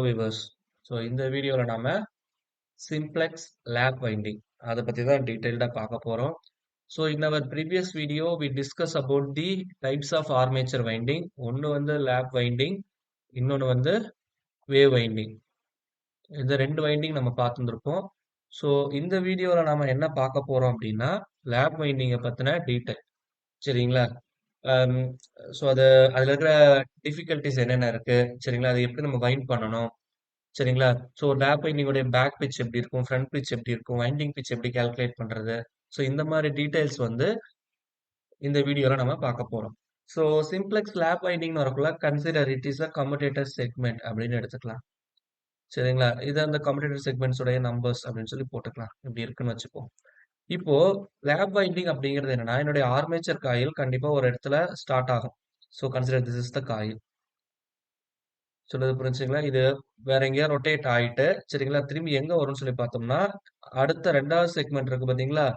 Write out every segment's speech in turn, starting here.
Viewers. So இந்த வீடியோல நாம சிம்ப்ளெக்ஸ் லேப் வைண்டிங் அதை பத்தி தான் டீடைல்டா பார்க்க போறோம். So in our previous video we discuss about the types of armature winding. ஒன்னு வந்து லேப் வைண்டிங், இன்னொன்னு வந்து வேவ் வைண்டிங். இந்த ரெண்டு வைண்டிங் நம்ம பார்த்துருப்போம். ஸோ இந்த வீடியோல நாம என்ன பார்க்க போறோம் அப்படின்னா லேப் வைண்டிங்கை பத்தின டீடைல். சரிங்களா? ஸோ அதுல இருக்கிற டிஃபிகல்டிஸ் என்னென்ன இருக்கு, சரிங்களா, அதை எப்படி நம்ம வைண்ட் பண்ணணும், சரிங்களா. ஸோ லேப் வைண்டிங்கோடைய பேக் பிட்ச் எப்படி இருக்கும், ஃப்ரண்ட் பிட்ச் எப்படி இருக்கும், வைண்டிங் பிட்ச் எப்படி கால்குலேட் பண்றது, ஸோ இந்த மாதிரி டீடைல்ஸ் வந்து இந்த வீடியோல நம்ம பார்க்க போறோம். ஸோ சிம்ப்ளெக்ஸ் லேப் வைண்டிங்னு வரக்குள்ள consider it is a commutator segment அப்படின்னு எடுத்துக்கலாம். சரிங்களா, இது அந்த கம்யூட்டேட்டர் செக்மெண்ட்ஸ் உடைய நம்பர்ஸ் அப்படின்னு சொல்லி போட்டுக்கலாம். இப்படி இருக்குன்னு வச்சுப்போம். இப்போ லேப் வைண்டிங் அப்படிங்கிறது என்னன்னா, என்னுடைய ஆர்மேச்சர் காயில் கண்டிப்பா ஒரு இடத்துல ஸ்டார்ட் ஆகும். So consider this is the coil. சொல்றது புரிஞ்சுங்களா? இது வேற எங்கேயா ரொட்டேட் ஆயிட்டு, சரிங்களா, திரும்பி எங்க வரும்னு சொல்லி பார்த்தோம்னா, அடுத்த 2வது செக்மெண்ட் இருக்கு பார்த்தீங்களா?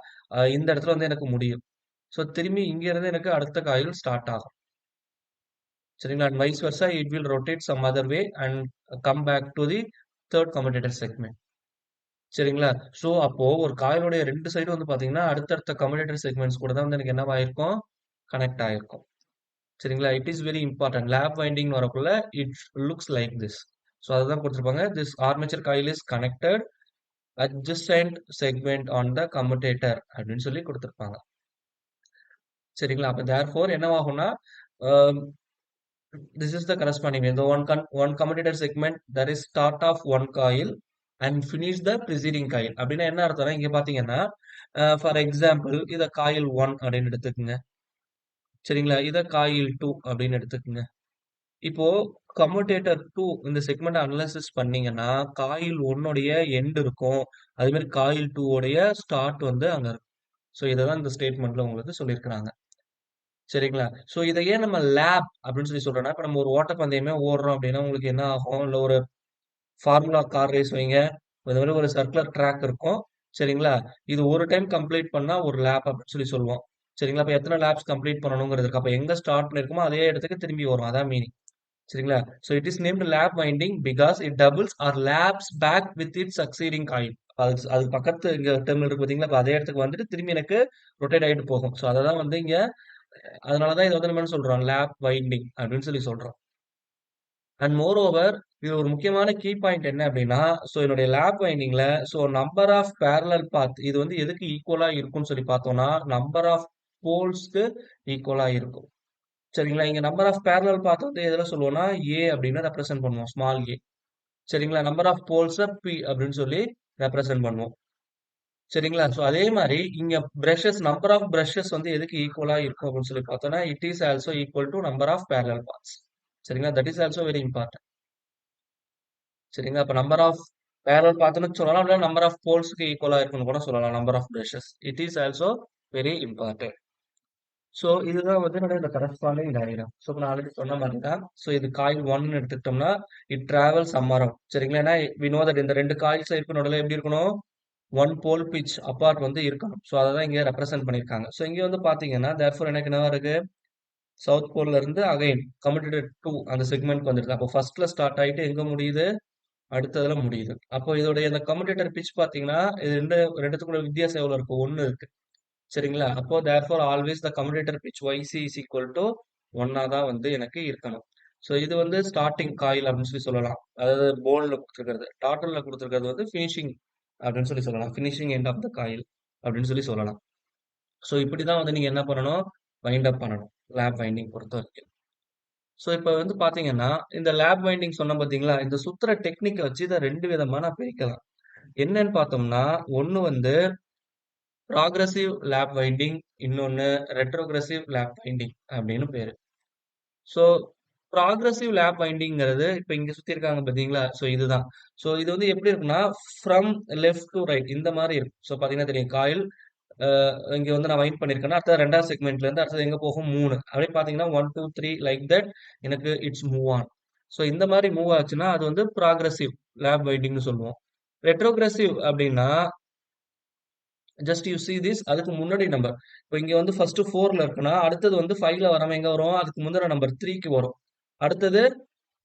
இந்த இடத்துல வந்து எனக்கு முடியும். ஸோ திரும்பி இங்க இருந்து எனக்கு அடுத்த காயில் ஸ்டார்ட் ஆகும். சரிங்களா? And vice versa it will rotate some other way and come back to the 3rd commutator segment. சரிங்களா? ஸோ அப்போ ஒரு காயிலுடைய 2 சைடும் வந்து பார்த்தீங்கன்னா, அடுத்தடுத்த கம்யூட்டேட்டர் செக்மெண்ட்ஸ் கூட தான் வந்து எனக்கு என்னவாயிருக்கும்? கனெக்ட் ஆயிருக்கும். சரிங்களா? It is very important. Lap winding வரக்குள்ள it looks like this. So அதுதான் கொடுத்துருப்பாங்க. This armature coil is connected adjacent segment on the commutator அப்படின்னு சொல்லி கொடுத்துருப்பாங்க. சரிங்களா? அப்ப தேர்ஃபோர் என்னவாகும்னா, திஸ் இஸ் த கரஸ்பாண்டிங் இந்த one commutator segment that is start of one coil and finish the preceding coil. அப்படின்னா என்ன அர்த்தம்னா, இங்க பாத்தீங்கன்னா ஃபார் எக்ஸாம்பிள் இத காயில் 1 அப்படின்னு எடுத்துக்கோங்க. சரிங்களா, இத காயில் 2 அப்படின்னு எடுத்துக்கோங்க. இப்போ கம்யூட்டேட்டர் 2 இந்த செக்மெண்ட் அனலைசிஸ் பண்ணீங்கன்னா, காயில் 1 உடைய எண்ட் இருக்கும். அதே மாதிரி காயில் 2 உடைய ஸ்டார்ட் வந்து அங்க இருக்கும். ஸோ இததான் இந்த ஸ்டேட்மெண்ட்ல உங்களுக்கு சொல்லியிருக்கிறாங்க. சரிங்களா? ஸோ இத ஏன் நம்ம லேப் அப்படின்னு சொல்லி சொல்றோம்னா, இப்ப நம்ம ஒரு ஓட்டப்பந்தயமே ஓடுறோம் அப்படின்னா, உங்களுக்கு என்ன ஆகும்? இல்ல ஒரு ஃபார்முலா கார் ரேஸ் வைங்க. இந்த மாதிரி ஒரு சர்க்குலர் ட்ராக் இருக்கும். சரிங்களா? இது ஒரு டைம் கம்ப்ளீட் பண்ணா ஒரு லேப் அப்படின்னு சொல்லி சொல்லுவோம். சரிங்களா? அப்ப எத்தனை லேப்ஸ் கம்ப்ளீட் பண்ணணுங்கிறது இருக்கு. அப்ப எங்க ஸ்டார்ட் பண்ணிருக்கோமோ அதே இடத்துக்கு திரும்பி வரும். அதான் மீனிங். சரிங்களா? So it is named lap winding because it doubles or laps back with it succeeding coil. அது பக்கத்து இங்க டெர்மினல் இருக்கு பாத்தீங்களா? அப்ப அதே இடத்துக்கு வந்துட்டு திரும்பி எனக்கு ரொட்டேட் ஆயிட்டு போகும். ஸோ அததான் வந்து இங்க அதனாலதான் இது வந்து நம்ம என்ன சொல்றோம்? லேப் வைண்டிங் அப்படின்னு சொல்லி சொல்றோம். அண்ட் மோர் ஓவர் இது ஒரு முக்கியமான கீ பாயிண்ட் என்ன அப்படின்னா, ஸோ என்னுடைய லேப் வைண்டிங்ல so number of parallel path இது வந்து எதுக்கு ஈக்குவலா இருக்கும்னு சொல்லி பார்த்தோம்னா, நம்பர் ஆஃப் போல்ஸ்க்கு ஈக்குவலா இருக்கும். சரிங்களா? இங்க நம்பர் ஆஃப் பேரலல் பாத் வந்து எதுல சொல்லுவோம்னா, ஏ அப்படின்னு ரெப்ரசென்ட் பண்ணுவோம். Small A. சரிங்களா? நம்பர் ஆஃப் போல்ஸ பி அப்படின்னு சொல்லி ரெப்ரசென்ட் பண்ணுவோம். சரிங்களா? ஸோ அதே மாரி இங்க பிரஷஸ் நம்பர் ஆஃப் பிரஷஸ் வந்து எதுக்கு ஈக்குவலா இருக்கும் அப்படின்னு சொல்லி பார்த்தோம்னா, it is also equal to number of parallel paths. சரிங்களா? That is also very important. சரிங்களா? அப்ப நம்பர் ஆஃப் பேரலல் பாத்ன்னு சொல்லலாம். இல்ல நம்பர் ஆஃப் போல்ஸ்க்கு ஈக்குவலா இருக்குன்னு கூட சொல்லலாம். Number of brushes. It is also very important. So இதுதான் வந்து என்னோட இந்த கரஸ்பாண்டிங் டயகிராம். ஸோ இப்ப நான் ஆல்ரெடி சொன்ன மாதிரி தான். ஸோ இது காயில் 1 எடுத்துக்கிட்டோம்னா, இட் டிராவல்ஸ் சம்மரம். சரிங்களா? ஏன்னா வி நோ தட் இந்த 2 காயில்ஸ் இருக்கும் நடுவுல எப்படி இருக்கணும்? 1 போல் பிட்ச் அப்பார்ட் வந்து இருக்கணும். ஸோ அததான் இங்க ரெப்ரசென்ட் பண்ணியிருக்காங்க. ஸோ இங்க வந்து பாத்தீங்கன்னா, தேர்ஃபோர் எனக்கு என்ன இருக்கு? சவுத் போல்ல இருந்து அகைன் கம்யூட்டேட்டர் 2 அந்த செக்மெண்ட்க்கு வந்துருது. அப்போ ஃபர்ஸ்ட்ல ஸ்டார்ட் ஆயிட்டு எங்க முடியுது? அடுத்ததுல முடியுது. அப்போ இதோடைய இந்த கம்யூட்டேட்டர் பிட்ச் பாத்தீங்கன்னா, இது ரெண்டுத்துக்குள்ள வித்தியாசம் எவ்வளவு இருக்கு? 1 இருக்கு. சரிங்களா? அப்போ therefore always the commutator pitch YC is equal to 1 தான் வந்து எனக்கு இருக்கணும். ஸோ இது வந்து ஸ்டார்டிங் காயில் அப்படின்னு சொல்லி சொல்லலாம். அதாவது போல்ல கொடுத்துருக்கிறது. டாட்டல்ல கொடுத்துருக்கிறது வந்து ஃபினிஷிங் அப்படின்னு சொல்லி சொல்லலாம். Finishing end of the coil அப்படின்னு சொல்லி சொல்லலாம். ஸோ இப்படிதான் வந்து நீங்க என்ன பண்ணணும்? வைண்ட் அப் பண்ணணும். லேப் வைண்டிங் பொறுத்த வரைக்கும். ஸோ இப்ப வந்து பாத்தீங்கன்னா, இந்த லேப் வைண்டிங் சொன்னேன் பாத்தீங்களா? இந்த சுத்துற டெக்னிக்க வச்சு இத 2 விதமா நான் பிரிக்கலாம். என்னன்னு பார்த்தோம்னா, ஒண்ணு வந்து ப்ராக்ரசிவ் லேப் வைண்டிங், இன்னொன்னு ரெட்ரோகிரசிவ் லேப் வைண்டிங் அப்படின்னு பேரு. ஸோ ப்ராக்ரசிவ் லேப் வைண்டிங்கிறது இப்ப இங்க சுத்தி இருக்காங்க பாத்தீங்களா? ஸோ இதுதான். ஸோ இது வந்து எப்படி இருக்குன்னா, ஃப்ரம் லெஃப்ட் டு ரைட் இந்த மாரி இருக்கும். ஸோ பாத்தீங்கன்னா தெரியும். காயில் இங்க வந்து நான் வைண்ட் பண்ணியிருக்கேன்னா, அடுத்தது 2வது செக்மெண்ட்ல இருந்து அடுத்தது எங்க போகும்? 3. அப்படியே பாத்தீங்கன்னா 1, 2, 3 லைக் தட் எனக்கு இட்ஸ் மூவ் ஆன். ஸோ இந்த மாரி மூவ் ஆச்சுன்னா, அது வந்து ப்ராக்ரசிவ் லேப் வைண்டிங்னு சொல்லுவோம். ரெட்ரோகிரசிவ் அப்படின்னா ஜஸ்ட் யூ see this அதுக்கு முன்னாடி நம்பர். இப்போ இங்க வந்து ஃபர்ஸ்ட் 4ல இருக்குன்னா, அடுத்தது வந்து 5ல வராம எங்க வரும்? அதுக்கு முந்தின நம்பர் 3க்கு வரும். அடுத்தது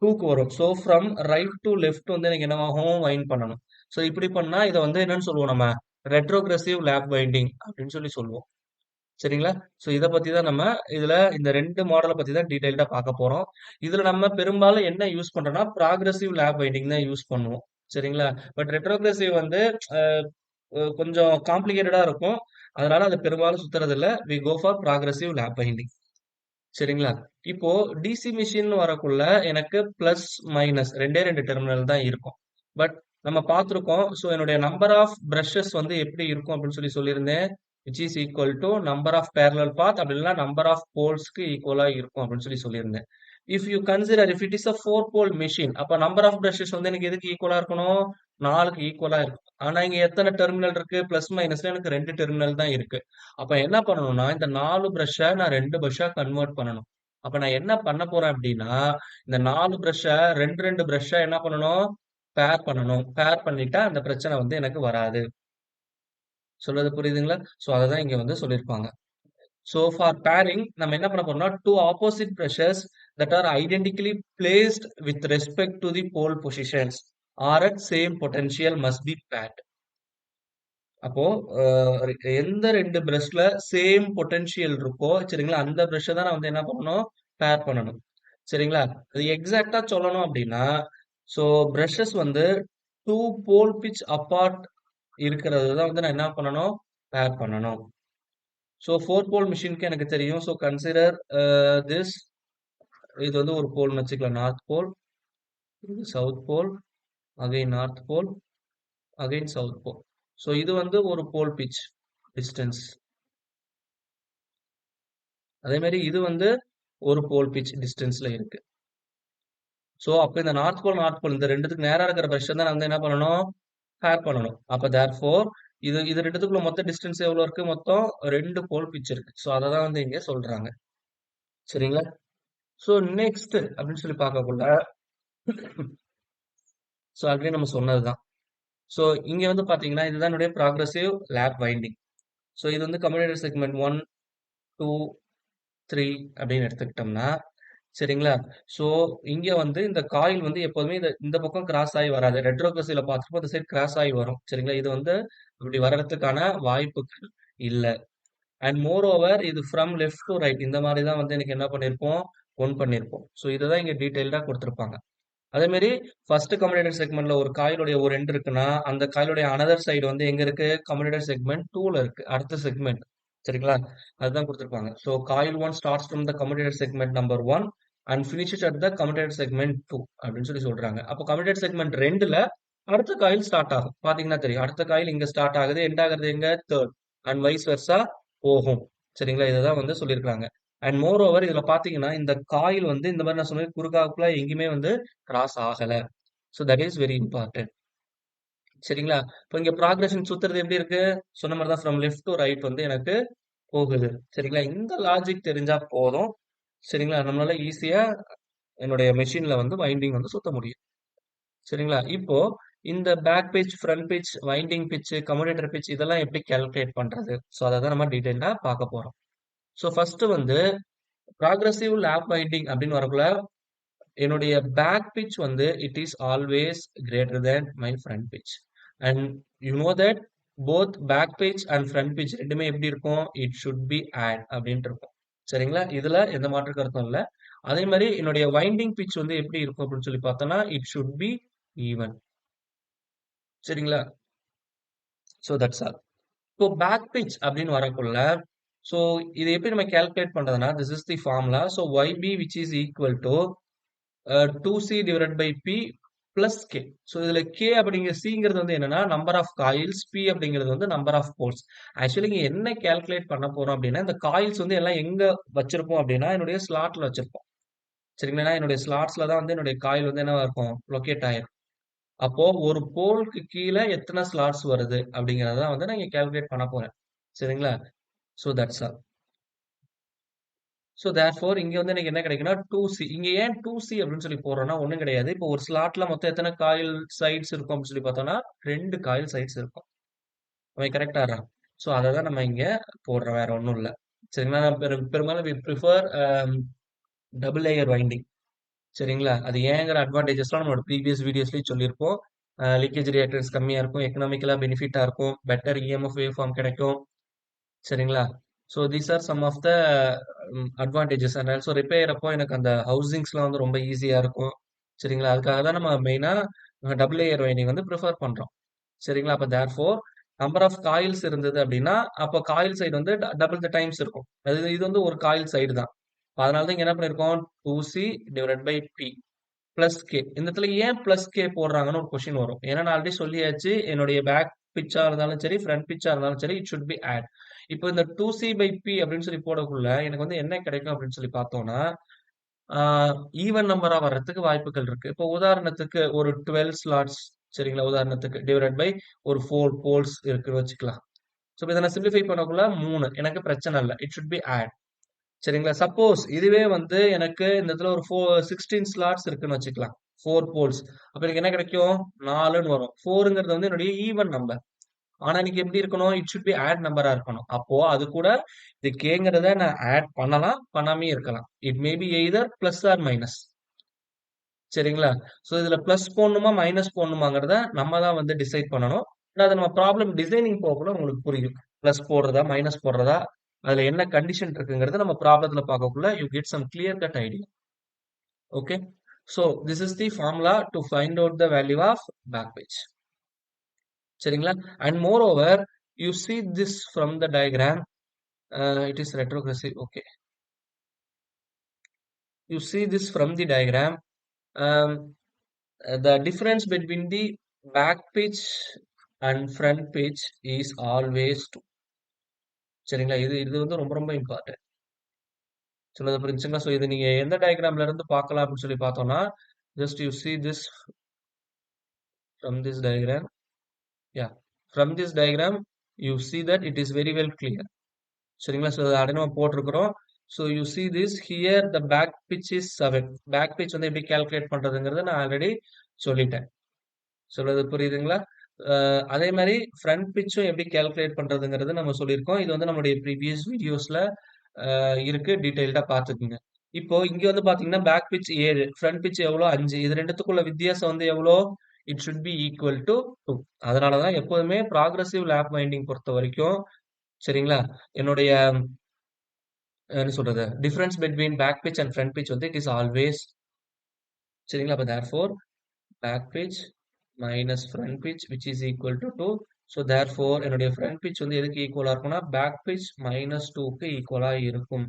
2க்கு வரும். So from right to left வந்து எனக்கு என்னவாகும் வைண்ட் பண்ணணும். ஸோ இப்படி பண்ணா இதை வந்து என்னன்னு சொல்லுவோம் நம்ம ரெட்ரோகிரசிவ் லேப் வைண்டிங் அப்படின்னு சொல்லி சொல்லுவோம். சரிங்களா? ஸோ இத பத்தி தான் நம்ம இதுல இந்த 2 மாடல பத்தி தான் டீடைல்டா பார்க்க போறோம். இதுல நம்ம பெரும்பாலும் என்ன யூஸ் பண்றோம்னா, ப்ராக்ரசிவ் லேப் வைண்டிங் தான் யூஸ் பண்ணுவோம். சரிங்களா? பட் ரெட்ரோகிரசிவ் வந்து அ கொஞ்சம் காம்ப்ளிகேட்டடா இருக்கும். அதனால அது பெரும்பாலும் சுத்துறதில்ல. We go for progressive lap winding. சரிங்களா? இப்போ டிசி மெஷின்னு வரக்குள்ள எனக்கு பிளஸ், மைனஸ் 2 டெர்மினல் தான் இருக்கும். பட் நம்ம பார்த்திருக்கோம். ஸோ என்னுடைய நம்பர் ஆஃப் பிரஷஸ் வந்து எப்படி இருக்கும் அப்படின்னு சொல்லி சொல்லியிருந்தேன். Which is equal to number of parallel path அப்படி இல்லைன்னா நம்பர் ஆஃப் போல்ஸ்க்கு ஈக்குவலா இருக்கும் அப்படின்னு சொல்லி சொல்லியிருந்தேன். If you consider if it is a 4 pole machine அப்ப நம்பர் ஆஃப் பிரஷஸ் வந்து எனக்கு எதுக்கு ஈக்குவலா இருக்கணும்? 4க்கு ஈக்குவலா இருக்கும். ஆனா இங்க எத்தனை டெர்மினல் இருக்கு? பிளஸ் மைனஸ்ல எனக்கு 2 டெர்மினல் தான் இருக்கு. அப்ப என்ன பண்ணணும்னா, இந்த 4 பிரஷ்ஷ நான் 2 பிரஷ்ஷா கன்வெர்ட் பண்ணணும். அப்ப நான் என்ன பண்ண போறேன் அப்படின்னா, இந்த 4 பிரஷ்ஷ 2 பிரஷ்ஷா என்ன பண்ணணும்? பேர் பண்ணணும். பேர் பண்ணிட்டா அந்த பிரச்சனை வந்து எனக்கு வராது. சொல்றது புரியுதுங்களா? சோ அததான் இங்க வந்து சொல்லியிருப்பாங்க. So for pairing, நம்ம என்ன பண்ண போறோம்னா, two opposite brushes that are identically placed with respect to the pole positions are at same potential must be paired. அப்போ எந்த 2 பிரஷ்ல சேம் பொட்டன்ஷியல் இருக்கோ சரிங்களா, அந்த பிரஷ்ஷ தான் நான் வந்து என்ன பண்ணணும்? பேர் பண்ணணும். சரிங்களா? அது எக்ஸாக்ட்டா சொல்லணும் அப்படின்னா, ஸோ பிரஷஸ் வந்து 2 போல் பிட்ச் அப்பார்ட் இருக்கிறது தான் வந்து நான் என்ன பண்ணணும்? பேர் பண்ணணும். ஸோ 4 போல் மெஷின்க்கு எனக்கு தெரியும். ஸோ கன்சிடர் திஸ் இது வந்து ஒரு போல்னு வச்சுக்கலாம். நார்த் போல், இது south pole, again north pole, again south pole. So இது வந்து ஒரு போல் பிட்ச் டிஸ்டன்ஸ். அதே மாதிரி இது வந்து ஒரு போல் பிட்ச் டிஸ்டன்ஸ்ல இருக்கு. ஸோ அப்ப இந்த நார்த் போல் இந்த ரெண்டுத்துக்கு நேரா இருக்கிற பிரஷர் தான் நான் வந்து என்ன பண்ணணும்? பேர் பண்ணணும். அப்ப தேர்ஃபோர் இது ரெண்டுத்துக்குள்ள மொத்த டிஸ்டன்ஸ் எவ்வளவு இருக்கு? மொத்தம் 2 போல் பிட்ச் இருக்கு. ஸோ அதை தான் வந்து இங்க சொல்றாங்க. சரிங்களா? ஸோ நெக்ஸ்ட் அப்படின்னு சொல்லி பார்க்கக்குள்ள ஸோ ஆல்ரெடி நம்ம சொன்னதுதான். ஸோ இங்க வந்து பாத்தீங்கன்னா இதுதான் என்னுடைய ப்ராக்ரசிவ் லேப் வைண்டிங். ஸோ இது வந்து கம்யூட்டேட்டர் செக்மெண்ட் 1, 2, 3 அப்படின்னு எடுத்துக்கிட்டோம்னா சரிங்களா? ஸோ இங்க வந்து இந்த காயில் வந்து எப்போதுமே இந்த பக்கம் கிராஸ் ஆகி வராது. ரெட்ரோகிரசிவ்ல பார்த்துருப்போம் இந்த சைடு கிராஸ் ஆகி வரும். சரிங்களா? இது வந்து இப்படி வர்றதுக்கான வாய்ப்புகள் இல்ல. அண்ட் மோர் ஓவர் இது ஃப்ரம் லெஃப்ட் டு ரைட் இந்த மாதிரி தான் வந்து எனக்கு என்ன பண்ணியிருப்போம்? ஒன் பண்ணியிருப்போம். ஸோ இதுதான் இங்க டீடைல்டா கொடுத்திருப்பாங்க. அதே மாதிரி ஃபர்ஸ்ட் கம்யூட்டேட்டர் செக்மெண்ட்ல ஒரு காயிலுடைய ஒரு எண்ட் இருக்குன்னா, அந்த காயிலுடைய அனதர் சைடு வந்து எங்க இருக்கு? கம்யூட்டேட்டர் செக்மெண்ட் 2ல இருக்கு. அடுத்த செக்மெண்ட். சரிங்களா? அதுதான் குடுத்திருப்பாங்க. So coil 1 starts from the commutator segment number 1 and finishes at the commutator segment 2 அப்படின்னு சொல்லி சொல்றாங்க. அப்போ கம்யூட்டேட்டர் செக்மெண்ட் 2ல அடுத்த காயில் ஸ்டார்ட் ஆகும். பாத்தீங்கன்னா தெரியும். அடுத்த காயில் இங்க ஸ்டார்ட் ஆகுது. எண்ட் ஆகுறது எங்க? 3 அண்ட் வைஸ் வெர்சா போகும். சரிங்களா? இததான் வந்து சொல்லியிருக்காங்க. அண்ட் மோர் ஓவர் இதுல பாத்தீங்கன்னா இந்த காயில் வந்து இந்த மாதிரி நான் சொன்னேன் குறுக்காப்புல எங்கேயுமே வந்து கிராஸ் ஆகல. So that is very important. சரிங்களா? இப்போ இங்க ப்ராக்ரஷன் சுத்துறது எப்படி இருக்கு? சொன்ன மாதிரி தான் ஃப்ரம் லெஃப்ட் டு ரைட் வந்து எனக்கு போகுது. சரிங்களா? இந்த லாஜிக் தெரிஞ்சா போதும். சரிங்களா? நம்மளால ஈஸியா என்னுடைய மெஷின்ல வந்து வைண்டிங் வந்து சுத்த முடியும். சரிங்களா? இப்போ இந்த back pitch, front pitch, winding pitch, commutator pitch இதெல்லாம் எப்படி கால்குலேட் பண்றது? ஸோ அத தான் நம்ம டீடைல்டா பார்க்க போறோம். ஸோ ஃபர்ஸ்ட் வந்து ப்ராக்ரசிவ் லேப் வைண்டிங் அப்படின்னு வரக்குள்ள என்னுடைய பேக் பிட்ச் வந்து it is always greater than my front pitch and you know that both back pitch and front pitch ரெண்டுமே எப்படி இருக்கும்? இட் ஷுட் பி ஆட் அப்படின்ட்டு இருக்கும். சரிங்களா? இதுல எந்த மாற்று கருத்தும் இல்ல. அதே மாதிரி என்னுடைய வைண்டிங் பிட்ச் வந்து எப்படி இருக்கும் அப்படின்னு சொல்லி பார்த்தோம்னா இட் ஷுட் பி ஈவன். சரிங்களா? So that's all. இப்போ பேக் பிட்ச் அப்படின்னு வரக்குள்ள ஸோ இது எப்படி நம்ம கால்குலேட் பண்றதுன்னா this is the formula. So YB which is equal to 2C divided by P plus K. So இதுல K அப்படிங்கிற Cங்கிறது வந்து என்னன்னா நம்பர் ஆஃப் காயில்ஸ், P அப்படிங்கிறது வந்து நம்பர் ஆஃப் போல்ஸ். ஆக்சுவலி இங்க என்ன கால்குலேட் பண்ண போறோம் அப்படின்னா இந்த காயில்ஸ் வந்து எல்லாம் எங்க வச்சிருப்போம் அப்படின்னா என்னுடைய ஸ்லாட்ல வச்சிருப்போம். சரிங்களா? என்னுடைய ஸ்லாட்ஸ்ல தான் வந்து என்னுடைய காயில் வந்து என்னவா இருக்கும்? லொகேட் ஆயிரும். அப்போ ஒரு போலுக்கு கீழே எத்தனை ஸ்லாட்ஸ் வருது அப்படிங்கறத வந்து நான் இங்க கால்குலேட் பண்ண போறேன். சரிங்களா? So that's all. So therefore இங்க வந்து எனக்கு என்ன கிடைக்குன்னா 2C. இங்க ஏன் 2C அப்படின்னு சொல்லி போடுறோம்னா ஒண்ணும் கிடையாது. இப்போ ஒரு ஸ்லாட்ல மொத்தம் எத்தனை காயில் சைட்ஸ் இருக்கும் அப்படின்னு சொல்லி பார்த்தோம்னா 2 காயில் சைட்ஸ் இருக்கும். அவன் கரெக்டா? ஸோ அதை தான் நம்ம இங்க போடுறோம். வேற ஒண்ணும் இல்ல. சரிங்களா? நான் பெரும்பாலும் we prefer double layer winding. சரிங்களா? அது ஏங்கிற அட்வான்டேஜஸ்லாம் நம்மளோட ப்ரீவியஸ் வீடியோஸ்லயும் சொல்லியிருப்போம். லீக்கேஜ் ரியாக்டன்ஸ் கம்மியா இருக்கும். எக்கனாமிக்கலா பெனிஃபிட்டா இருக்கும். பெட்டர் இஎம்எஃப் வேவ் ஃபார்ம் கிடைக்கும். சரிங்களா? So these are some of the advantages and also repair அப்போ எனக்கு அந்த ஹவுசிங்ஸ்லாம் வந்து ரொம்ப ஈஸியா இருக்கும். சரிங்களா? அதுக்காக தான் நம்ம மெயினா டபுள் லேயர் வைண்டிங் வந்து பிரிஃபர் பண்றோம். சரிங்களா? அப்ப தேர்ஃபோர் நம்பர் ஆஃப் காயில்ஸ் இருந்தது அப்படின்னா, அப்போ காயில் சைடு வந்து டபுள் த டைம்ஸ் இருக்கும். அது இது வந்து ஒரு காயில் சைடு தான். அதனால தான் இங்க என்ன பண்ணியிருக்கோம் 2C divided by P plus K. இந்த இடத்துல ஏன் பிளஸ் கே போடுறாங்கன்னு ஒரு கொஸ்டின் வரும். ஏன்னா நான் ஆல்ரெடி சொல்லியாச்சு என்னுடைய பேக் பிச்சா இருந்தாலும் சரி, ஃப்ரண்ட் பிச்சா இருந்தாலும் சரி, இட் ஷுட் பி ஆட். இப்போ இந்த 2C பை பி அப்படின்னு சொல்லி போடக்குள்ள எனக்கு வந்து என்ன கிடைக்கும் அப்படின்னு சொல்லி பார்த்தோம்னா, ஈவன் நம்பரா வர்றதுக்கு வாய்ப்புகள் இருக்கு. இப்போ உதாரணத்துக்கு ஒரு 12 ஸ்லாட்ஸ் சரிங்களா? உதாரணத்துக்கு டிவைடட் பை ஒரு 4 போல்ஸ் இருக்குன்னு வச்சுக்கலாம். ஸோ இதை நான் சிம்பிளிஃபை பண்ணக்குள்ள 3 எனக்கு பிரச்சனை இல்ல. It should be add. சரிங்களா? சப்போஸ் இதுவே வந்து எனக்கு இந்த இடத்துல ஒரு 16 ஸ்லாட்ஸ் இருக்குன்னு வச்சுக்கலாம். 4 போல்ஸ். அப்ப எனக்கு என்ன கிடைக்கும்? 4ன்னு வரும். 4ங்கிறது வந்து என்னுடைய ஈவன் நம்பர். ஆனா எனக்கு எப்படி இருக்கணும்? இட் ஷுட் பி ஆட் நம்பரா இருக்கணும். அப்போ அது கூட இது கேங்கிறத நான் ஆட் பண்ணலாம், பண்ணாமயே இருக்கலாம். It may be either plus or minus. சரிங்களா? ஸோ இதுல பிளஸ் போடணுமா, மைனஸ் போடணுமாங்கிறத நம்ம தான் வந்து டிசைட் பண்ணணும். அது நம்ம ப்ராப்ளம் டிசைனிங் போகக்குள்ள உங்களுக்கு புரியும். பிளஸ் போடுறதா, மைனஸ் போடுறதா, அதுல என்ன கண்டிஷன் இருக்குங்கிறத நம்ம ப்ராப்ளத்துல பார்க்கக்குள்ள you get some clear cut idea. Okay. So this is the formula to find out the value of back pitch. சரிங்களா? And moreover, you see this from the diagram. It is retrogressive. Okay. You see this from the diagram. Um, the difference between the back pitch and front pitch is always 2. சரிங்களா? இது இது வந்து ரொம்ப ரொம்ப important. சொன்னது புரிஞ்சுங்களா? So இது நீங்க எந்த டயக்ராம்ல இருந்து பார்க்கலாம் அப்படின்னு சொல்லி பார்த்தோம்னா, just you see this from this diagram. Yeah. From this diagram, you see that it is very well clear. சரிங்களா? ஸோ அதை நம்ம போட்டிருக்கிறோம். So you see this here the back pitch is 7. Back pitch வந்து எப்படி calculate பண்றதுங்கிறத நான் already சொல்லிட்டேன். சொல்றது புரியுதுங்களா? அதே மாதிரி ஃப்ரண்ட் பிட்சும் எப்படி கால்குலேட் பண்றதுங்கிறது நம்ம சொல்லியிருக்கோம். இது வந்து நம்மளுடைய ப்ரீவியஸ் வீடியோஸ்ல இருக்கு. டீடைல்டா பார்த்துக்குங்க. இப்போ இங்க வந்து பாத்தீங்கன்னா பேக் பிட்ச் 7, ஃப்ரண்ட் பிட்ச் எவ்வளோ 5. இது ரெண்டுத்துக்குள்ள வித்தியாசம் வந்து எவ்வளோ? It should B equal to 2. அதனாலதான் எப்போதுமே ப்ராக்ரசிவ் லேப் வைண்டிங் பொறுத்த வரைக்கும் சரிங்களா? என்னுடைய என்ன சொல்றது? Difference between back pitch and front pitch வந்து இட் இஸ் ஆல்வேஸ் சரிங்களா? அப்ப therefore back pitch minus front pitch which is equal to 2. So therefore என்னுடைய ஃப்ரண்ட் பிட்ச் வந்து எதுக்கு ஈக்குவலா இருக்கும்னா பேக் பிட்ச் மைனஸ் 2க்கு ஈக்குவலா இருக்கும்.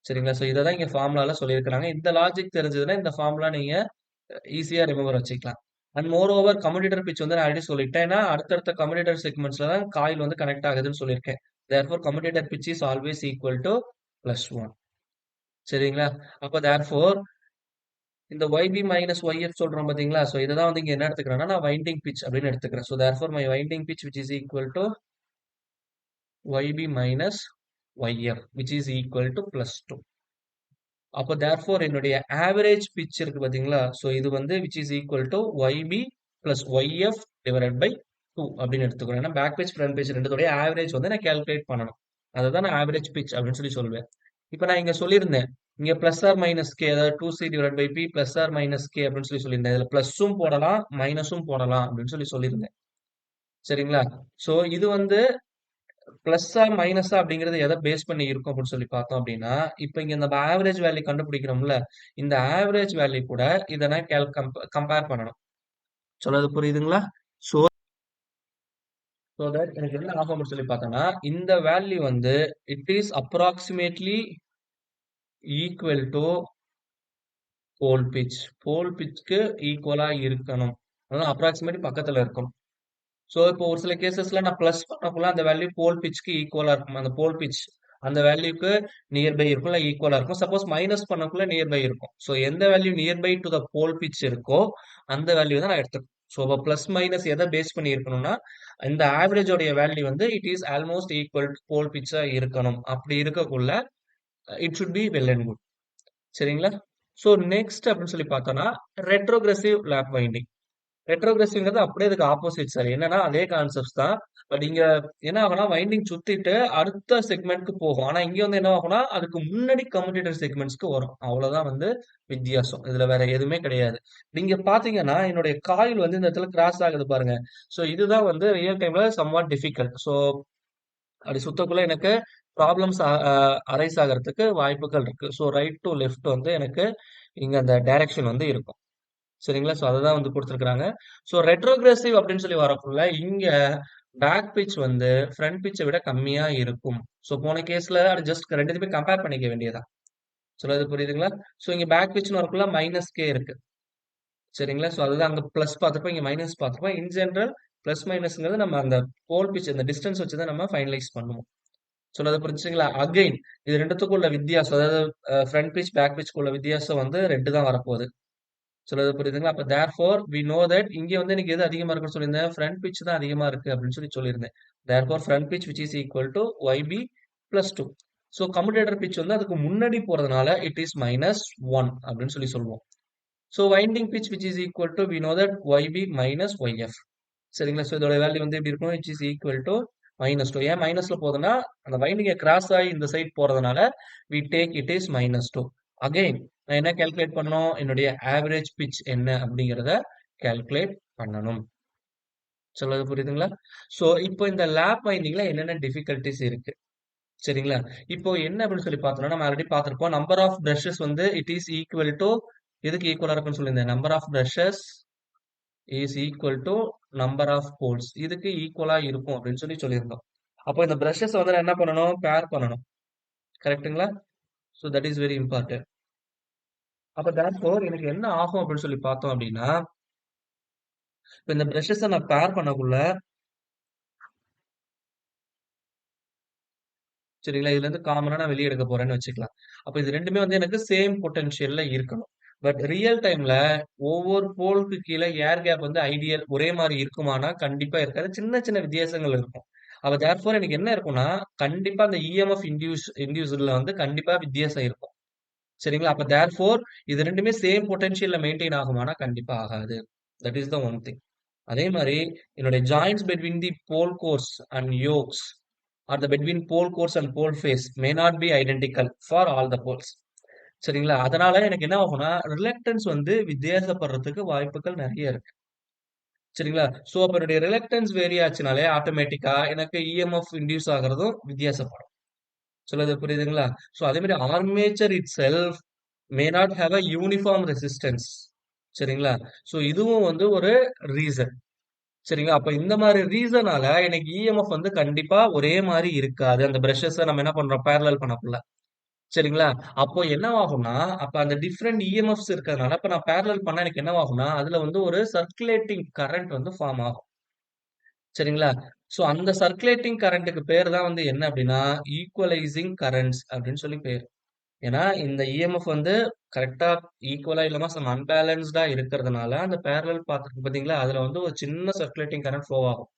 சரிங்களா? ஸோ இதை தான் இங்க ஃபார்முலால சொல்லியிருக்கிறாங்க. இந்த லாஜிக் தெரிஞ்சதுன்னா இந்த ஃபார்முலா நீங்க ஈஸியா ரிமெம்பர் வச்சுக்கலாம். And more over commutator pitch வந்து நான் ஆல்ரெடி சொல்லிட்டேன். ஏன்னா அடுத்தடுத்த கம்யூட்டேட்டர் செக்மெண்ட்ஸ்ல தான் காயில் வந்து கனெக்ட் ஆகுதுன்னு சொல்லியிருக்கேன். Therefore commutator pitch is always equal to +1. சரிங்களா? அப்ப தேர்ஃபோர் இந்த YB மைனஸ் YF சொல்றோம் பாத்தீங்களா? ஸோ இதை தான் வந்து இங்க என்ன எடுத்துக்கிறேன்னா நான் வைண்டிங் பிட்ச் அப்படின்னு எடுத்துக்கிறேன். So therefore my winding pitch which is equal to YB minus YF which is equal to +2. அப்போ தேர்ஃபோர் என்னுடைய ஆவரேஜ் பிட்ச் இருக்கு பாத்தீங்களா? ஸோ இது வந்து which is equal to YB plus YF divided by 2 அப்படின்னு எடுத்துக்கிறோம். ஏன்னா பேக் பேஜ் ஃப்ரண்ட் பேஜ் ரெண்டுத்தோடைய ஆவரேஜ் வந்து நான் கால்குலேட் பண்ணணும். அதை தான் நான் ஆவரேஜ் பிட்ச் அப்படின்னு சொல்லி சொல்லுவேன். இப்போ நான் இங்க சொல்லியிருந்தேன். இங்க பிளஸ் ஆர் மைனஸ் கே அதாவது 2C divide by P plus or minus K அப்படின்னு சொல்லி சொல்லியிருந்தேன். இதுல பிளஸும் போடலாம் மைனஸும் போடலாம் அப்படின்னு சொல்லி சொல்லியிருந்தேன். சரிங்களா? ஸோ இது வந்து பிளஸ்ஸா மைனஸா அப்படிங்கிறது எதை பேஸ் பண்ணி இருக்கும் அப்படின்னு சொல்லி பார்த்தோம் அப்படின்னா இப்போ இங்க நம்ம ஆவரேஜ் வேல்யூ கண்டுபிடிக்கிறோம்ல இந்த ஆவரேஜ் வேல்யூ கூட இதை நான் கம்பேர் பண்ணணும். சொல்றது புரியுதுங்களா? ஸோ ஸோ தட் எனக்கு என்ன ஆகும் அப்படின்னு சொல்லி பார்த்தோம்னா இந்த வேல்யூ வந்து it is approximately equal to pole pitch. Pole பிட்ச்க்கு ஈக்குவலா இருக்கணும். அதான் அப்ராக்சிமேட் பக்கத்துல இருக்கும். ஸோ இப்போ ஒரு சில கேசஸ்ல நான் பிளஸ் பண்ணக்குள்ள அந்த வேல்யூ போல் பிட்ச்க்கு ஈக்குவலா இருக்கும். அந்த போல் பிட்ச் அந்த வேல்யூக்கு நியர்பை இருக்கும் இல்லை ஈக்குவலா இருக்கும். சப்போஸ் மைனஸ் பண்ணக்குள்ள நியர்பை இருக்கும். ஸோ எந்த value nearby to the pole pitch இருக்கோ அந்த வேல்யூ தான் நான் எடுத்துக்கணும். ஸோ இப்போ பிளஸ் மைனஸ் எதை பேஸ் பண்ணி இருக்கணும்னா இந்த ஆவரேஜோடைய வேல்யூ வந்து it is almost equal to pole பிட்சா இருக்கணும். அப்படி இருக்கக்குள்ள it should be well and good. சரிங்களா? ஸோ நெக்ஸ்ட் அப்படின்னு சொல்லி பார்த்தோம்னா ரெட்ரோகிரசிவ் லேப் வைண்டிங். ரெட்ரோகிரசிவ்ங்கிறது அப்படியே இதுக்கு ஆப்போசிட் சார். என்னன்னா அதே கான்செப்ட்ஸ் தான். பட் இங்க என்ன ஆகும்னா வைண்டிங் சுத்திட்டு அடுத்த செக்மெண்ட்க்கு போகும். ஆனா இங்க வந்து என்ன ஆகும்னா அதுக்கு முன்னாடி கம்யூட்டேட்டர் செக்மெண்ட்ஸ்க்கு வரும். அவ்வளவுதான் வந்து வித்தியாசம். இதுல வேற எதுவுமே கிடையாது. நீங்க பாத்தீங்கன்னா என்னுடைய காயில் வந்து இந்த இடத்துல கிராஸ் ஆகுது பாருங்க. சோ இதுதான் வந்து ரியல் டைம்ல சம்வாட் டிஃபிகல்ட். சோ அப்படி சுத்தக்குள்ள எனக்கு ப்ராப்ளம்ஸ் அரைஸ் ஆகிறதுக்கு வாய்ப்புகள் இருக்கு. ஸோ ரைட் டு லெஃப்ட் வந்து எனக்கு இங்க அந்த டைரக்ஷன் வந்து இருக்கும். சரிங்களா? ஸோ அததான் வந்து குடுத்துருக்காங்க. ஸோ ரெட்ரோகிரசிவ் அப்படின்னு சொல்லி வரக்குள்ள இங்க பேக் பிட்ச் வந்து ஃப்ரண்ட் பிட்ச விட கம்மியா இருக்கும். ஸோ போன கேஸ்ல அது ஜஸ்ட் 2த்தையுமே கம்பேர் பண்ணிக்க வேண்டியதுதான். சொல்றது புரியுதுங்களா? ஸோ இங்க பேக் பிட்ச்னு வரக்குள்ள மைனஸ் கே இருக்கு. சரிங்களா? ஸோ அதுதான் அங்க பிளஸ் பார்த்திருப்போம். இங்க மைனஸ் பார்த்திருப்போம். இன் ஜெனரல் பிளஸ் மைனஸ்ங்கிறது நம்ம அந்த போல் பிட்ச் அந்த டிஸ்டன்ஸ் வச்சு தான் நம்ம ஃபைனலைஸ் பண்ணுவோம். சொன்னது புரிஞ்சுங்களா? அகைன் இது 2த்துக்கும் உள்ள வித்தியாசம். அதாவது ஃப்ரண்ட் பிட்ச், பேக் பிட்ச்க்கு உள்ள வித்தியாசம் வந்து 2 தான் வரப்போகுது. சொல்றது புரியுதுங்களா? அப்ப தேர்ஃபோர் வி நோ தட் இங்க வந்து எனக்கு எது அதிகமா இருக்குன்னு சொல்லியிருந்தேன். ஃப்ரண்ட் பிட்ச் தான் அதிகமா இருக்கு அப்படின்னு சொல்லி சொல்லியிருந்தேன். Therefore front pitch which is equal to YB plus 2. So commutator pitch வந்து அதுக்கு முன்னாடி போறதுனால இட் இஸ் -1 அப்படின்னு சொல்லி சொல்லுவோம். So winding pitch which is equal to we know that YB minus YF. சரிங்களா? ஸோ இதோட வேல்யூ வந்து எப்படி இருக்கும்? It is equal to -2. ஏன் மைனஸ்ல போகுதுன்னா அந்த வைண்டிங்கை கிராஸ் ஆகி இந்த சைட் போறதுனால we take it is -2. Again நான் என்ன கால்குலேட் பண்ணணும்? என்னுடைய ஆவரேஜ் பிட்ச் என்ன அப்படிங்கிறத கால்குலேட் பண்ணணும். சொல்றது புரியுதுங்களா? ஸோ இப்போ இந்த லேப் வைண்டிங்ல என்னென்ன டிஃபிகல்டிஸ் இருக்கு? சரிங்களா? இப்போ என்ன அப்படின்னு சொல்லி பார்த்தோம்னா நம்ம ஆல்ரெடி பார்த்திருப்போம். நம்பர் ஆஃப் பிரஷஸ் வந்து இட் இஸ் ஈக்குவல் டு எதுக்கு ஈக்குவலா இருக்குன்னு சொல்லியிருந்தேன். Number of brushes is equal to number of poles. இதுக்கு ஈக்குவலா இருக்கும் அப்படின்னு சொல்லி சொல்லியிருந்தோம். அப்போ இந்த பிரஷஸ் வந்து நான் என்ன பண்ணணும்? பேர் பண்ணணும். கரெக்ட்டுங்களா? So that is very important. அப்ப தேர்ஃபோர் எனக்கு என்ன ஆகும் அப்படின்னு சொல்லி பார்த்தோம் அப்படின்னா, இப்ப இந்த பிரஷஸ நான் பேர் பண்ணக்குள்ள சரிங்களா? இதுல இருந்து காமனா நான் வெளிய எடுக்க போறேன்னு வச்சுக்கலாம். அப்ப இது 2மே வந்து எனக்கு சேம் பொட்டன்ஷியல்ல இருக்கணும். பட் ரியல் டைம்ல ஒவ்வொரு போலுக்கு கீழ ஏர் கேப் வந்து ஐடியல் ஒரே மாரி இருக்குமானா, கண்டிப்பா இருக்காது. சின்ன சின்ன வித்தியாசங்கள் இருக்கும். அப்ப தேர்ஃபோர் எனக்கு என்ன இருக்கும்னா, கண்டிப்பா அந்த இஎம்எஃப் இன்டியூஸ்டுல வந்து கண்டிப்பா வித்தியாசம் இருக்கும். சரிங்களா? அப்ப தேர்ஃபோர் இது 2மே சேம் பொட்டன்ஷியல்ல மெயின்டெயின் ஆகுமானா, கண்டிப்பா ஆகாது. That is the one thing. அதே மாரி என்னுடைய joints between the pole cores and yokes or the between pole cores and pole face may not be identical for all the poles. சரிங்களா? அதனால எனக்கு என்ன ஆகும்னா, ரிலக்டன்ஸ் வந்து வித்தியாசப்படுறதுக்கு வாய்ப்புகள் நெறைய இருக்கு. சரிங்களா? ஸோ அப்ப என்னுடைய ரிலக்டன்ஸ் வேரி ஆச்சுனாலே ஆட்டோமேட்டிக்கா எனக்கு இஎம்எஃப் இன்டியூஸ் ஆகுறதும் வித்தியாசப்படும். சொல்றது புரியுதுங்களா? ஸோ அதே மாரி armature itself may not have a uniform resistance. சரிங்களா? ஸோ இதுவும் வந்து ஒரு ரீசன். சரிங்களா? அப்ப இந்த மாரி ரீசனால எனக்கு இஎம்எஃப் வந்து கண்டிப்பா ஒரே மாரி இருக்காது. அந்த பிரஷஸ நம்ம என்ன பண்றோம்? பேரலல் பண்ணக்குள்ள. சரிங்களா? அப்போ என்னவாகும்னா, அப்ப அந்த டிஃபரெண்ட் இஎம்எஃப்ஸ் இருக்கிறதுனால, அப்ப நான் பேரலல் பண்ணா எனக்கு என்னவாகும்னா, அதுல வந்து ஒரு சர்க்குலேட்டிங் கரண்ட் வந்து ஃபார்ம் ஆகும். சரிங்களா? ஸோ அந்த சர்க்குலேட்டிங் கரண்ட்க்கு பேரு தான் வந்து என்ன அப்டின்னா, ஈக்குவலைசிங் கரண்ட்ஸ் அப்டின்னு சொல்லி பேரு. ஏன்னா, இந்த இஎம்எஃப் வந்து கரெக்ட்டா ஈக்குவலா இல்லாம சம் அன்பேலன்ஸ்டா இருக்கிறதுனால, அந்த பேரலல் பாத் இருக்கு பார்த்தீங்களா? அதுல வந்து ஒரு சின்ன சர்க்குலேட்டிங் கரண்ட் ஃப்ளோ ஆகும்.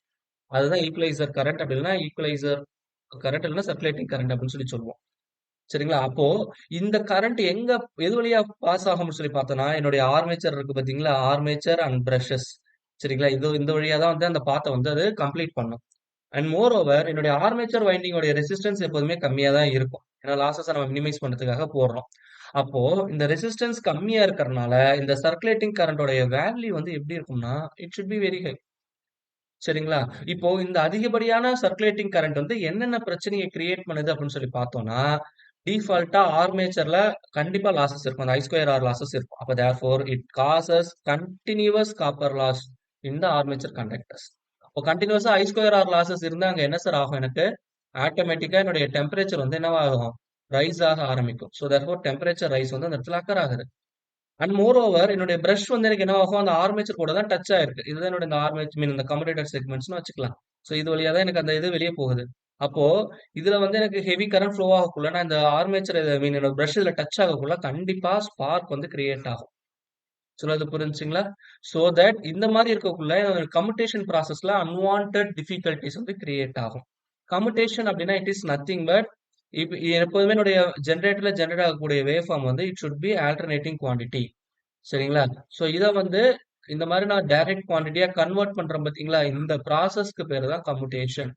அதுதான் ஈக்குவலைசர் கரண்ட் அப்டி இல்லன்னா, ஈக்குவலைசர் கரண்ட் இல்லன்னா சர்க்குலேட்டிங் கரண்ட் அப்டின்னு சொல்லி சொல்லுவோம். சரிங்களா? அப்போ இந்த கரண்ட் எது வழியா பாஸ் ஆகும்னு சொல்லி பார்த்தோம்னா, என்னுடைய ஆர்மேச்சர் இருக்கு பார்த்தீங்களா? Armature and precious. சரிங்களா? இந்த வழியா தான் வந்து அந்த பாத்த வந்து அது கம்ப்ளீட் பண்ணும். அண்ட் மோர் ஓவர் என்னுடைய ஆர்மேச்சர் வைண்டிங்கோட ரெசிஸ்டன்ஸ் எப்போதுமே கம்மியா தான் இருக்கும். ஏன்னா லாஸஸ நம்ம மினிமைஸ் பண்றதுக்காக போடுறோம். அப்போ இந்த ரெசிஸ்டன்ஸ் கம்மியா இருக்கறனால, இந்த சர்க்குலேட்டிங் கரண்டோடைய வேல்யூ வந்து எப்படி இருக்கும்னா, it should be very high. சரிங்களா? இப்போ இந்த அதிகப்படியான சர்க்குலேட்டிங் கரண்ட் வந்து என்னென்ன பிரச்சனைய கிரியேட் பண்ணுது அப்படின்னு சொல்லி பார்த்தோம்னா, டிஃபால்ட்டா ஆர்மேச்சர்ல கண்டிப்பா லாஸஸ் இருக்கும். அந்த I2R லாஸஸ் இருக்கும். அப்ப therefore it causes continuous copper loss in the armature conductors. இப்போ கன்டினியூஸா I2R லாஸஸ் இருந்தா அங்க என்ன சார் ஆகும் எனக்கு? ஆட்டோமேட்டிக்கா என்னுடைய டெம்பரேச்சர் வந்து என்னவாகும்? ரைஸ் ஆக ஆரம்பிக்கும். ஸோ தேர்ஃபோர் டெம்பரேச்சர் ரைஸ் வந்து அந்த இடத்துல அக்கர் ஆகுது. அண்ட் மோர் ஓவர் என்னுடைய பிரஷ் வந்து எனக்கு என்ன ஆகும்? அந்த ஆர்மேச்சர் கூட தான் டச் ஆயிருக்கு. இதுதான் என்னோட இந்த ஆர்மேச்சர் இந்த கம்யூட்டேட்டர் செக்மெண்ட்ஸ்னு வச்சுக்கலாம். ஸோ இது வழியா தான் எனக்கு அந்த இது வெளிய போகுது. அப்போ இதுல வந்து எனக்கு ஹெவி கரண்ட் ஃப்ளோ ஆகக்குள்ள நான் இந்த ஆர்மேச்சர் என்னோட பிரஷ் இதுல டச் ஆகக்குள்ள கண்டிப்பா ஸ்பார்க் வந்து கிரியேட் ஆகும். சொல்றது புரிஞ்சுங்களா? சோ தட் இந்த மாரி இருக்கக்குள்ள கம்யூட்டேஷன் ப்ராசஸ்ல அன்வான்டட் டிஃபிகல்டீஸ் வந்து கிரியேட் ஆகும். கம்யூட்டேஷன் அப்படின்னா இட் இஸ் நத்திங் பட் எப்போதுமே என்னுடைய ஜெனரேட்டர்ல ஜெனரேட் ஆகக்கூடிய வேவ் ஃபார்ம் வந்து it should B alternating quantity. சரிங்களா? சோ இத வந்து இந்த மாதிரி நான் டைரக்ட் குவான்டிட்டியா கன்வெர்ட் பண்றேன் பாத்தீங்களா? இந்த ப்ராசஸ்க்கு பேரு தான் கம்யூட்டேஷன்.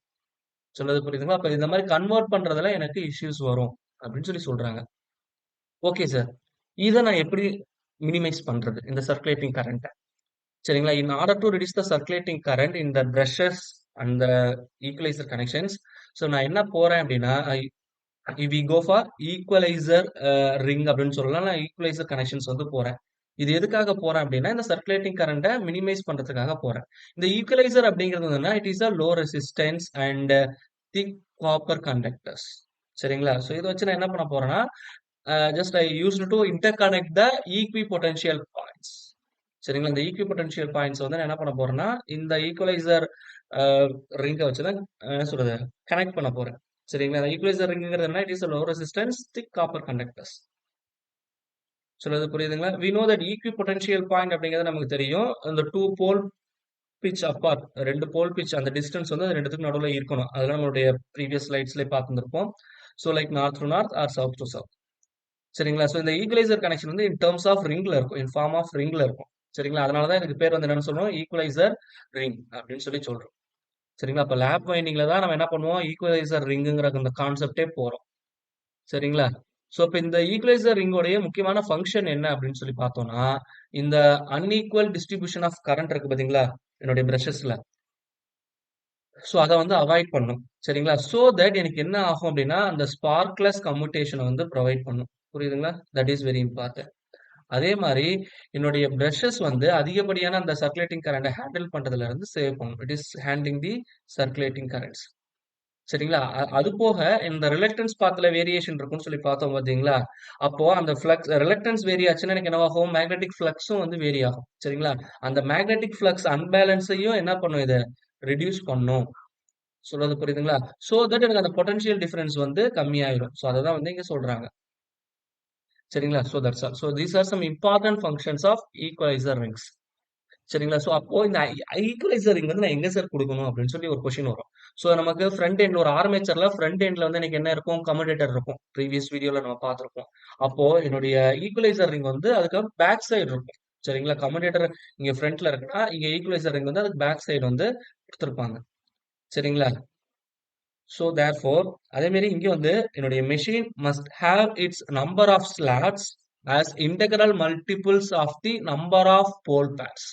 சொல்றது புரியுதுங்களா? அப்ப இந்த மாதிரி கன்வெர்ட் பண்றதுல எனக்கு இஷ்யூஸ் வரும் அப்படின்னு சொல்லி சொல்றாங்க. Okay sir. இத நான் எப்படி மினிமைஸ் பண்றது? இந்த சர்க்குலேட்டிங் கரண்ட்ட. சரிங்களா? In order to reduce the circulating current in the brushes and the equaliser connections. So நான் என்ன போறேன் அப்படின்னா, we go for equaliser ring அப்படின்னு சொல்லலாம். நான் ஈக்குவலைசர் கனெக்ஷன்ஸ் வந்து போறேன். இது எதுக்காக போறேன் அப்படின்னா, இந்த சர்க்குலேட்டிங் கரண்ட்ட மினிமைஸ் பண்றதுக்காக போறேன். இந்த ஈக்குவலைசர் அப்படிங்கிறது என்னன்னா, it is a low resistance and thick copper conductors. சரிங்களா? ஸோ இத வச்சு நான் என்ன பண்ண போறேன்னா, just I used to interconnect the equipotential points. சரிங்களா? இந்த ஈக்விபொட்டன்ஷியல் பாயிண்ட்ஸ் வந்து நான் என்ன பண்ண போறேன்னா, இந்த ஈக்குவலைசர் அ ரிங்க வச்சு தான் என்ன சொல்றது? கனெக்ட் பண்ண போறேன். சரிங்களா? இந்த ஈக்குவலைசர் ரிங்ங்கிறது என்ன? It is a low resistance thick copper conductors. சொல்றது புரியுதுங்களா? We know that equipotential point அப்படிங்கிறது நமக்கு தெரியும். அந்த 2 pole pitch apart 2 pole pitch அந்த டிஸ்டன்ஸ் வந்து 2த்துக்கும் நடுவுல இருக்கணும். அதெல்லாம் நம்மளுடைய ப்ரீவியஸ் ஸ்லைட்ஸ்லயே பார்த்திருந்திருப்போம். So like north to north or south to south. சரிங்களா? ஸோ இந்த ஈக்குவலைசர் கனெக்ஷன் வந்து இன் டெர்ம்ஸ் ஆஃப் ரிங்ல இருக்கும். இன் ஃபார்ம் ஆஃப் ரிங்ல இருக்கும். சரிங்களா? அதனால தான் இதுக்கு பேர் வந்து என்னன்னு சொல்றோம்? ஈக்குவலைசர் ரிங் அப்படின்னு சொல்லி சொல்றோம். சரிங்களா? அப்ப லேப் வைண்டிங்ல தான் நம்ம என்ன பண்ணுவோம்? ஈக்குவலைசர் ரிங்குங்கிற அந்த கான்செப்ட்டே போறோம். சரிங்களா? ஸோ இப்ப இந்த ஈக்குவலைசர் ரிங்கோடைய முக்கியமான ஃபங்ஷன் என்ன அப்படின்னு சொல்லி பார்த்தோம்னா, இந்த அன்ஈக்குவல் டிஸ்ட்ரிபியூஷன் ஆஃப் கரண்ட் இருக்கு பார்த்தீங்களா? என்னுடைய பிரஷஸ்ல. ஸோ அத வந்து அவாய்ட் பண்ணும். சரிங்களா? சோ தட் எனக்கு என்ன ஆகும் அப்படின்னா, அந்த ஸ்பார்க்லெஸ் கம்யூட்டேஷன வந்து புரொவைட் பண்ணும். புரியுதுங்களா? That is very important. அதே மாரி என்னுடைய பிரஷஸ் வந்து அதிகப்படியான அந்த சர்க்குலேட்டிங் கரண்ட்ட ஹேண்டில் பண்றதுல இருந்து சேவ் பண்ணும். It is handling the circulating currents. சரிங்களா? அது போக இந்த ரிலக்டன்ஸ் பாத்ல வேரியேஷன் இருக்கும்னு சொல்லி பார்த்தோம் பார்த்தீங்களா? அப்போ அந்த ஃப்ளக்ஸ் ரிலக்டன்ஸ் வேரி ஆச்சுன்னா எனக்கு என்னவாகும்? மேக்னெட்டிக் ஃப்ளக்ஸும் வந்து வேரி ஆகும். சரிங்களா? அந்த மேக்னெட்டிக் ஃப்ளக்ஸ் அன்பேலன்ஸையும் என்ன பண்ணும் இது? ரெடியூஸ் பண்ணும். சொல்றது புரியுதுங்களா? சோ தட் எனக்கு அந்த பொட்டன்ஷியல் டிஃபரன்ஸ் வந்து கம்மியாயிரும். சோ அததான் வந்து இங்க சொல்றாங்க. சரிங்களா? So that's all. So these are some important functions of equaliser rings. சரிங்களா? சோ அப்போ இந்த ஈக்குவலைசர் ரிங் வந்து நான் எங்க சார் குடுக்கணும் அப்படின்னு சொல்லி ஒரு கொஸ்டின் வரும். சோ நமக்கு ஃப்ரண்ட் எண்ட் ஒரு ஆர்மேச்சர்ல ஃப்ரண்ட் எண்ட்ல வந்து எனக்கு என்ன இருக்கும்? கம்யூட்டேட்டர் இருக்கும். ப்ரீவியஸ் வீடியோல நம்ம பார்த்திருப்போம். அப்போ என்னுடைய ஈக்குவலைசர் ரிங் வந்து அதுக்கு பேக் சைடு இருக்கும். சரிங்களா? கம்யூட்டேட்டர் இங்க ஃப்ரண்ட்ல இருக்குன்னா, இங்க ஈக்குவலைசர் ரிங் வந்து அதுக்கு பேக் சைடு வந்து குடுத்திருப்பாங்க. சரிங்களா? So therefore, அதே மாரி இங்க வந்து என்னுடைய machine must have its number of slats as integral multiples of the number of pole pairs.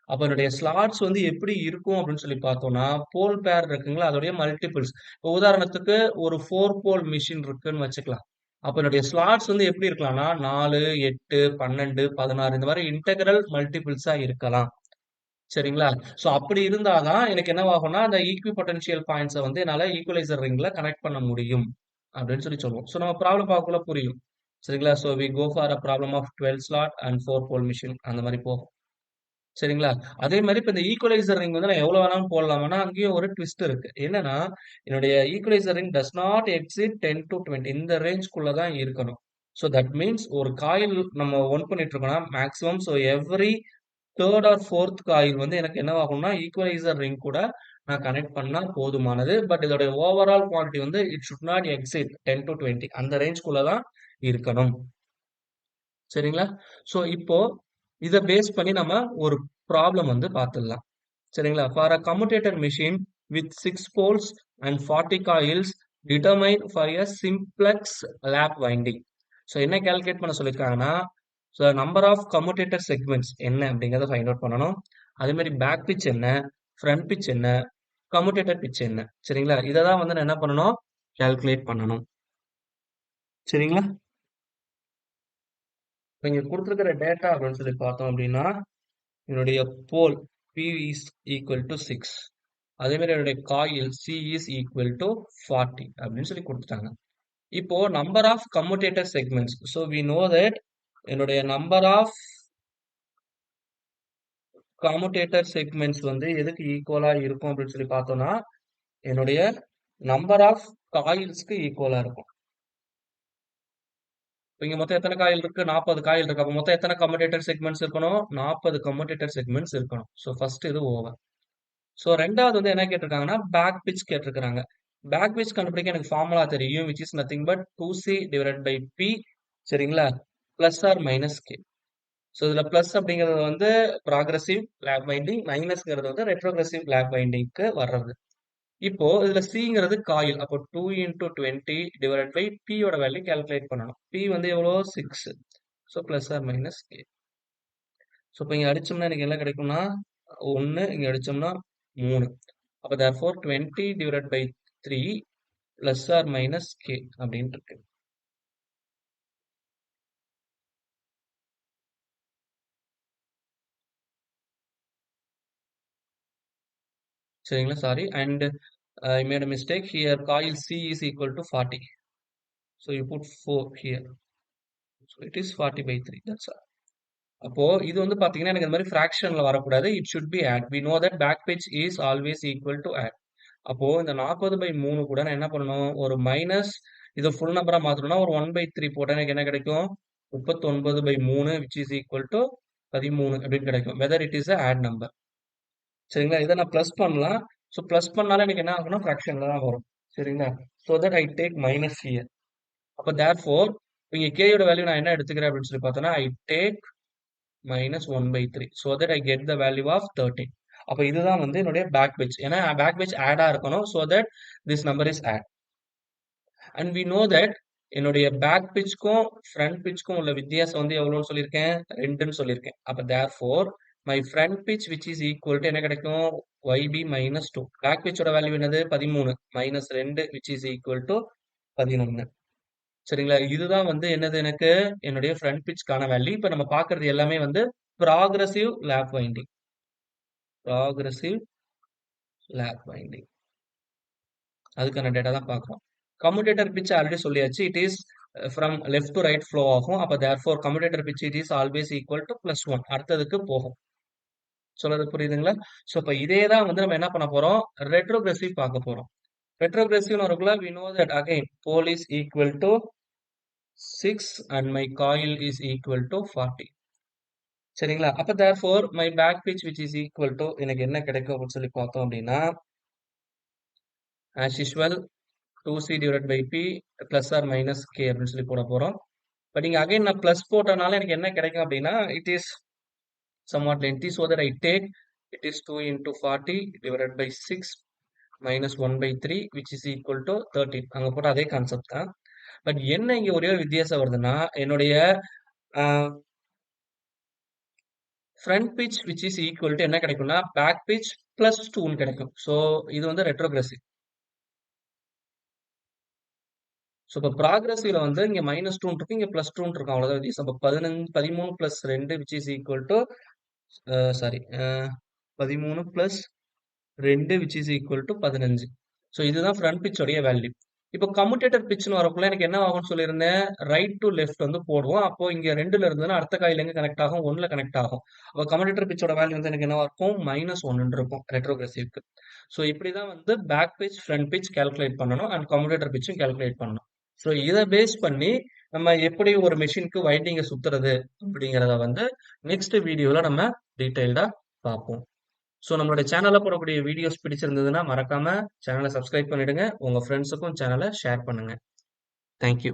அப்ப என்னுடைய ஸ்லாட்ஸ் வந்து எப்படி இருக்கும் அப்படின்னு சொல்லி பார்த்தோம்னா, போல் பேர் இருக்குங்களா? அதோடைய மல்டிபிள்ஸ். இப்போ உதாரணத்துக்கு ஒரு 4 போல் மெஷின் இருக்குன்னு வச்சுக்கலாம். அப்ப என்னுடைய ஸ்லாட்ஸ் வந்து எப்படி இருக்கலாம்னா, 4, 8, 12, 16 இந்த மாரி இன்டெக்ரல் மல்டிபிள்ஸா இருக்கலாம். சரிங்களா? ஸோ அப்படி இருந்தா தான் எனக்கு என்னவாகும்னா, அந்த ஈக்விபொட்டன்ஷியல் பாயிண்ட்ஸ வந்து என்னால ஈக்குவலைசர் ரிங்ல கனெக்ட் பண்ண முடியும். அப்படின்னு சொல்லி சொல்லுவோம். ஸோ நம்ம ப்ராப்ளம் பார்க்கக்குள்ள புரியும். சரிங்களா? So we go for a problem of 12 slot and 4 pole machine அந்த மாரி போகும். சரிங்களா? அதே மாரி இப்ப இந்த ஈக்குவலைசர் ரிங் வந்து நான் எவ்வளோ வேணாலும் போடலாம். ஆனா அங்கேயும் ஒரு ட்விஸ்ட் இருக்கு. என்னன்னா, என்னுடைய equaliser ring does not exceed 10 to 20 இந்த ரேஞ்ச்குள்ள தான் இருக்கணும். ஸோ தட் மீன்ஸ் ஒரு காயில் நம்ம ஒன் பண்ணிட்டு இருக்கோம்னா, மேக்ஸிமம் ஸோ எவ்ரி 3rd ஆர் 4th காயில் வந்து எனக்கு என்னவாகும்னா, ஈக்குவலைசர் ரிங் கூட நான் கனெக்ட் பண்ணா போதுமானது. பட் இதோடைய ஓவரால் குவான்டிட்டி வந்து it should not exceed 10 to 20 அந்த ரேஞ்ச்குள்ள தான் இருக்கணும். சரிங்களா? ஸோ இப்போ இத பேஸ் பண்ணி நம்ம ஒரு ப்ராப்ளம் வந்து பார்த்துடலாம். சரிங்களா? For a commutator machine with 6 poles and 40 coils determine for a simplex lap winding. So என்ன கால்குலேட் பண்ண சொல்லியிருக்காங்கன்னா, so number of commutator segments என்ன அப்படிங்கிறத ஃபைண்ட் அவுட் பண்ணணும். அதே மாதிரி பேக் பிட்ச் என்ன, ஃப்ரண்ட் பிட்ச் என்ன, கம்யூட்டேட்டர் பிட்ச் என்ன. சரிங்களா? இத தான் வந்து நான் என்ன பண்ணணும்? கால்குலேட் பண்ணணும். சரிங்களா? இப்ப இங்க குடுத்திருக்கிற டேட்டா அப்படின்னு சொல்லி பார்த்தோம் அப்படின்னா, என்னுடைய போல் P is equal to 6. அதே மாதிரி என்னுடைய coil C is equal to 40 அப்படின்னு சொல்லி கொடுத்துட்டாங்க. இப்போ number of commutator segments. So we know that என்னுடைய நம்பர் ஆஃப் கம்யூட்டேட்டர் செக்மெண்ட்ஸ் வந்து எதுக்கு ஈக்குவலா இருக்கும் அப்படின்னு சொல்லி பார்த்தோம்னா, என்னுடைய நம்பர் ஆஃப் காயில்ஸ்க்கு ஈக்குவலா இருக்கும். இப்ப இங்க மொத்தம் எத்தனை காயில் இருக்கு? 40 காயில் இருக்கு. அப்ப மொத்தம் எத்தனை கம்யூட்டேட்டர் செக்மெண்ட்ஸ் இருக்கணும்? 40 கம்யூட்டேட்டர் செக்மெண்ட்ஸ் இருக்கணும். ஸோ ஃபர்ஸ்ட் இது ஓவர். ஸோ 2வது வந்து என்ன கேட்டிருக்காங்கன்னா, பேக் பிட்ச் கேட்டிருக்காங்க. பேக் பிட்ச் கண்டுபிடிக்க எனக்கு ஃபார்முலா தெரியும். Which is nothing but 2C divided by P. சரிங்களா? Plus or minus K. So இதுல பிளஸ் அப்படிங்கிறது வந்து ப்ராக்ரசிவ் லேப் வைண்டிங், மைனஸ்ங்கிறது வந்து ரெட்ரோகிரசிவ் லேப் வைண்டிங்க்கு வர்றது. இப்போ இதுல சிங்கிறது காயில். அப்போ 2 இன்டூ 20 டிவைடட் பை பி யோட வேல்யூ கால்குலேட் பண்ணணும். பி வந்து எவ்வளோ 6. So plus or minus K. So இப்போ இங்க அடிச்சோம்னா எனக்கு என்ன கிடைக்கும்னா 1, இங்க அடிச்சோம்னா 3. அப்போ therefore 20 divided by 3 plus or minus K அப்படின்னு இருக்கு. சரிங்களா? Sorry. And I made a mistake here. Coil C is equal to 40. So you put 4 here. So it is 40 by 3. That's all. அப்போ இது வந்து பாத்தீங்கன்னா எனக்கு இந்த மாதிரி ஃபிராக்ஷன்ல வரக்கூடாது. It should be odd. We know that back pitch is always equal to add. அப்போ இந்த 40/3 கூட நான் என்ன பண்ணணும்? ஒரு மைனஸ் இதை ஃபுல் நம்பரா மாத்தணும்னா ஒரு 1/3 போட்டா எனக்கு என்ன கிடைக்கும்? 39/3 which is equal to 13 அப்படின்னு கிடைக்கும். Whether it is a add number. சரிங்களா? இதை நான் பிளஸ் பண்ணலாம். ஸோ பிளஸ் பண்ணாலும் எனக்கு என்ன ஆகும்னா ஃபிராக்ஷன்ல தான் வரும். சரிங்களா? So that I take minus here. அப்போ தேர்ஃபோர் இங்க k யோட வேல்யூ நான் என்ன எடுத்துக்கிறேன் அப்படின்னு சொல்லி பார்த்தோன்னா I take minus 1/3. So that I get the value of 13. அப்போ இதுதான் வந்து என்னுடைய பேக் pitch. ஏன்னா பேக் pitch ஆடா இருக்கணும். So that this number is add. And we know that என்னுடைய பேக் pitchக்கும் ஃப்ரண்ட் pitchக்கும் உள்ள வித்தியாசம் வந்து எவ்வளோன்னு சொல்லியிருக்கேன்? 2ன்னு சொல்லியிருக்கேன். அப்போ therefore my front pitch which is equal to என்ன கிடைக்கும்? YB minus 2. பேக் pitchோட வேல்யூ என்னது? 13 minus 2 which is equal to 11. சரிங்களா? இதுதான் வந்து என்னது எனக்கு என்னுடைய ஃப்ரண்ட் பிட்ச்க்கான வேல்யூ. இப்ப நம்ம பார்க்கிறது எல்லாமே வந்து progressive lap winding. Progressive lap winding. அதுக்கான டேட்டா தான் பார்க்குறோம். கம்யூட்டேட்டர் பிட்ச் ஆல்ரெடி சொல்லியாச்சு. It is from left to right flow ஆகும். அப்ப therefore commutator pitch it is always equal to +1. அடுத்ததுக்கு போகும். சொல்றது புரியுதுங்களா? ஸோ இப்ப இதே தான் வந்து நம்ம என்ன பண்ண போறோம்? ரெட்ரோகிரசிவ் பார்க்க போறோம். ரெட்ரோகிரசிவ் வரக்குள்ள we know that again pole is equal to 6 and my coil is equal to 40. சரிங்களா? அப்ப therefore my back pitch which is equal to எனக்கு என்ன கிடைக்கும் அப்படின்னு சொல்லி பார்த்தோம் அப்படின்னா as usual 2c divided by p plus or minus k அப்படின்னு சொல்லி போட போறோம். பட் இங்க அகைன் நான் பிளஸ் போட்டனால எனக்கு என்ன கிடைக்கும் அப்படின்னா it is somewhat lengthy so that I take it is 2 into 40 divided by 6 minus 1 by 3 which is equal to 13. அங்க போட்ட அதே கான்செப்ட் தான். பட் என்ன இங்க ஒரே ஒரு வித்தியாசம் வருதுன்னா என்னுடைய front pitch which is equal to என்ன கிடைக்கும்னா பேக் பிட்ச் பிளஸ் 2 கிடைக்கும். ஸோ இது வந்து ரெட்ரோகிரசிவ். ஸோ இப்போ ப்ராக்ரஸிவ்ல வந்து இங்க -2 இருக்கு, இங்க +2 இருக்கும். அவ்வளவுதான் வித்தியாசம். அப்போ 13 + 2 which is equal to sorry 13 + 2 which is equal to 15. So இதுதான் ஃப்ரண்ட் பிட்சோடைய வேல்யூ. இப்போ கம்யூட்டேட்டர் பிட்ச்னு வரக்குள்ள எனக்கு என்ன ஆகும்னு சொல்லியிருந்தேன்? ரைட் டு லெஃப்ட் வந்து போடுவோம். அப்போ இங்க 2ல இருந்ததுன்னா அடுத்த காயில் எங்க கனெக்ட் ஆகும்? 1ல கனெக்ட் ஆகும். அப்போ கம்யூட்டேட்டர் பிட்சோட வேல்யூ வந்து எனக்கு என்னவா இருக்கும்? -1 இருக்கும் ரெட்ரோகிரசிவ்க்கு. ஸோ இப்படிதான் வந்து back pitch, front pitch calculate பண்ணணும் அண்ட் கம்யூட்டேட்டர் பிட்சும் கால்குலேட் பண்ணணும். ஸோ இதை பேஸ் பண்ணி நம்ம எப்படி ஒரு மெஷினுக்கு வைண்டிங்கை சுத்துறது அப்படிங்கிறத வந்து நெக்ஸ்ட் வீடியோல நம்ம டீட்டெயில்டா பார்ப்போம். ஸோ நம்மளோட சேனல்ல போடக்கூடிய வீடியோஸ் பிடிச்சிருந்ததுன்னா மறக்காம சேனலை சப்ஸ்கிரைப் பண்ணிடுங்க. உங்க ஃப்ரெண்ட்ஸுக்கும் சேனலை ஷேர் பண்ணுங்க. தேங்க்யூ.